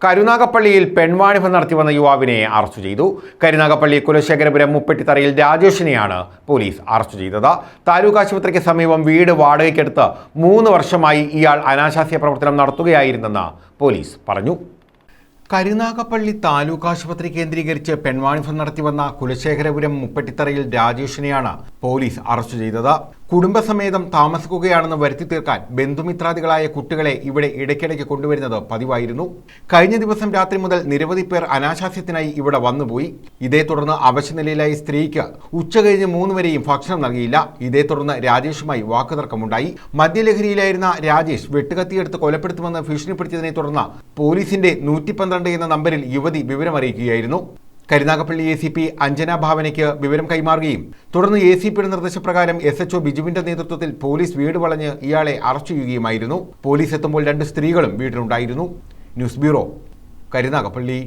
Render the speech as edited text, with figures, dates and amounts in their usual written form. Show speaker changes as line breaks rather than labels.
കരുനാഗപ്പള്ളിയിൽ പെൺവാണിഭം നടത്തി വന്ന യുവാവിനെ അറസ്റ്റ് ചെയ്തു. കരുനാഗപ്പള്ളി കുലശേഖരപുരം മുപ്പട്ടിത്തറയിൽ രാജേഷിനെയാണ് പോലീസ് അറസ്റ്റ് ചെയ്തത്. താലൂക്ക് ആശുപത്രിക്ക് സമീപം വീട് വാടകയ്ക്കെടുത്ത് 3 വർഷമായി ഇയാൾ അനാശാസ്യ പ്രവർത്തനം നടത്തുകയായിരുന്നെന്ന് പോലീസ് പറഞ്ഞു. കരുനാഗപ്പള്ളി താലൂക്ക് ആശുപത്രി കേന്ദ്രീകരിച്ച് പെൺവാണിഭം നടത്തിവന്ന കുലശേഖരപുരം മുപ്പട്ടിത്തറയിൽ രാജേഷിനെയാണ് പോലീസ് അറസ്റ്റ് ചെയ്തത്. കുടുംബസമേതം താമസിക്കുകയാണെന്ന് വരുത്തി തീർക്കാൻ ബന്ധുമിത്രാദികളായ കുട്ടികളെ ഇവിടെ ഇടയ്ക്കിടയ്ക്ക് കൊണ്ടുവരുന്നത് പതിവായിരുന്നു. കഴിഞ്ഞ ദിവസം രാത്രി മുതൽ നിരവധി പേർ അനാശാസ്യത്തിനായി ഇവിടെ വന്നുപോയി. ഇതേ തുടർന്ന് അവശനിലയിലായ സ്ത്രീക്ക് ഉച്ചകഴിഞ്ഞ് 3 വരെയും ഭക്ഷണം നൽകിയില്ല. ഇതേ തുടർന്ന് രാജേഷുമായി വാക്കുതർക്കമുണ്ടായി. മദ്യലഹരിയിലായിരുന്ന രാജേഷ് വെട്ടുകത്തിയെടുത്ത് കൊലപ്പെടുത്തുമെന്ന് ഭീഷണിപ്പെടുത്തിയതിനെ തുടർന്ന് പോലീസിന്റെ 112 എന്ന നമ്പറിൽ യുവതി വിവരമറിയിക്കുകയായിരുന്നു. കരുനാഗപ്പള്ളി ACP അഞ്ജന ഭാവനയ്ക്ക് വിവരം കൈമാറുകയും തുടർന്ന് ACPയുടെ നിർദ്ദേശപ്രകാരം SHO ബിജുവിന്റെ നേതൃത്വത്തിൽ പോലീസ് വീട് വളഞ്ഞ് ഇയാളെ അറസ്റ്റ് ചെയ്യുകയുമായിരുന്നു. പോലീസ് എത്തുമ്പോൾ 2 സ്ത്രീകളും വീട്ടിലുണ്ടായിരുന്നു. News bureau, Karunagappally.